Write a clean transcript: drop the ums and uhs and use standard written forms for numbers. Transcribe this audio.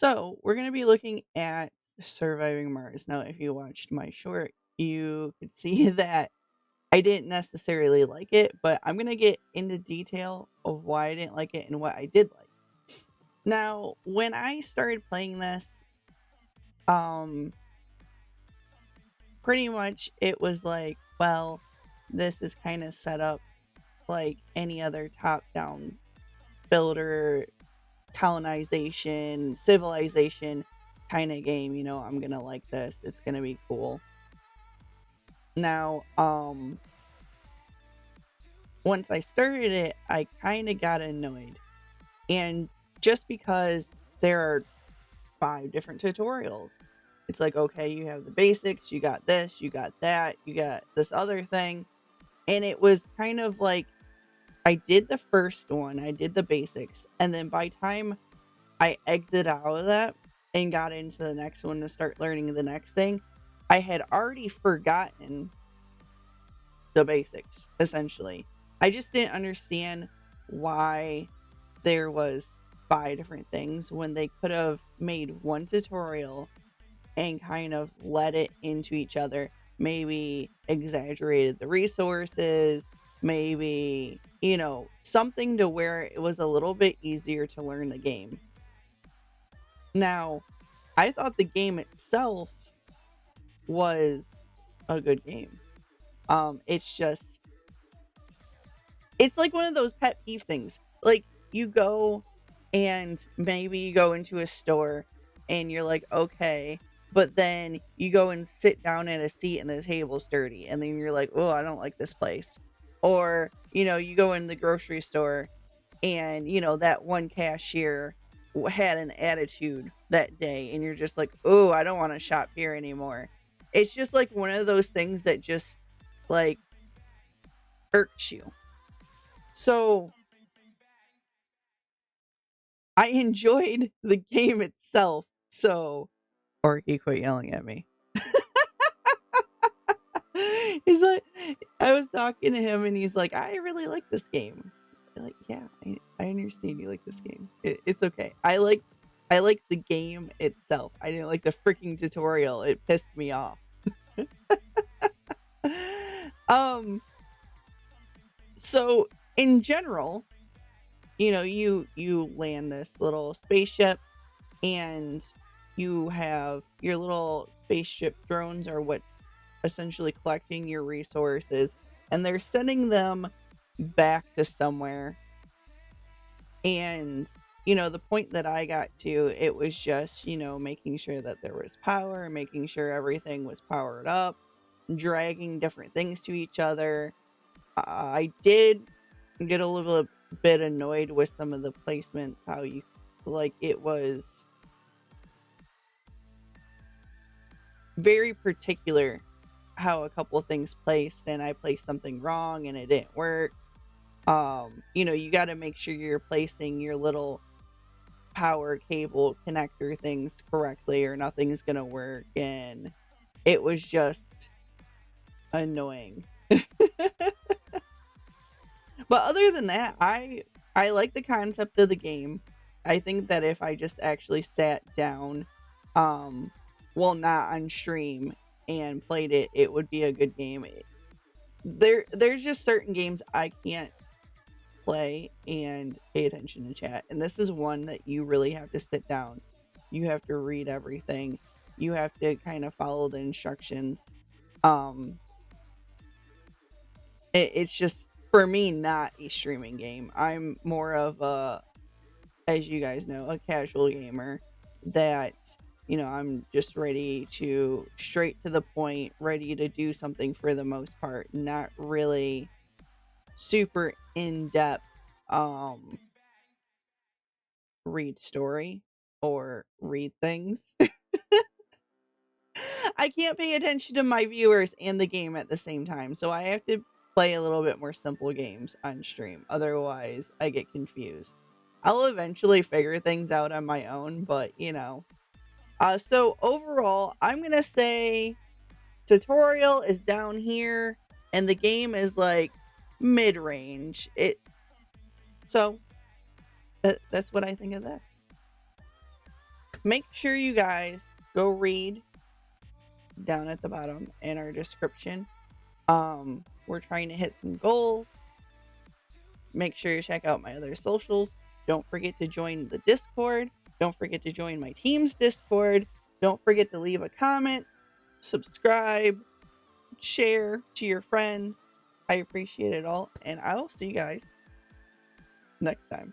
So we're going to be looking at surviving Mars. Now, if you watched my short, you could see that I didn't necessarily like it, but I'm going to get into detail of why I didn't like it and what I did like. Now, when I started playing this, um, pretty much it was like, well, this is kind of set up like any other top-down builder, colonization, civilization kind of game. I'm gonna like this. It's gonna be cool. Now, once I started it, I kind of got annoyed. And just because there are 5 different tutorials, it's like, okay, you have the basics, you got this, you got that, you got this other thing. And it was kind of like, I did the first one, I did the basics, and then by time I exited out of that and got into the next one to start learning the next thing, I had already forgotten the basics, essentially. I just didn't understand why there was 5 different things when they could have made one tutorial and kind of led it into each other. Maybe exaggerated the resources, maybe, something to where it was a little bit easier to learn the game. Now, I thought the game itself was a good game. It's like one of those pet peeve things. Like, you go and maybe you go into a store and you're like, okay, but then you go and sit down at a seat and the table's dirty, and then you're like, oh, I don't like this place. Or, you go in the grocery store and, that one cashier had an attitude that day, and you're just like, oh, I don't want to shop here anymore. It's just like one of those things that just like irks you. So I enjoyed the game itself. So, or he quit yelling at me. He's like, I was talking to him and he's like, I really like this game. I'm like, yeah, I understand you like this game. It's okay. I like the game itself. I didn't like the freaking tutorial. It pissed me off. So in general, you land this little spaceship, and you have your little spaceship drones are what's essentially collecting your resources, and they're sending them back to somewhere. And the point that I got to, it was just making sure that there was power, making sure everything was powered up, dragging different things to each other. I did get a little bit annoyed with some of the placements, how you like it was very particular how a couple of things placed, and I placed something wrong and it didn't work. You got to make sure you're placing your little power cable connector things correctly or nothing's gonna work, and it was just annoying. But other than that, I like the concept of the game. I think that if I just actually sat down, well, not on stream, and played it, it would be a good game. There's just certain games I can't play and pay attention to chat, and this is one that you really have to sit down. You have to read everything. You have to kind of follow the instructions. It's just, for me, not a streaming game. I'm more of a, as you guys know, a casual gamer that, I'm just ready to, straight to the point, ready to do something for the most part, not really super in-depth read story or read things. I can't pay attention to my viewers and the game at the same time, so I have to play a little bit more simple games on stream. Otherwise, I get confused. I'll eventually figure things out on my own, but so overall, I'm gonna say tutorial is down here, and the game is like mid-range. So that's what I think of that. make sure you guys go read down at the bottom in our description. We're trying to hit some goals. Make sure you check out my other socials. Don't forget to join the Discord. Don't forget to join my team's Discord. Don't forget to leave a comment, subscribe, share to your friends. I appreciate it all, and I will see you guys next time.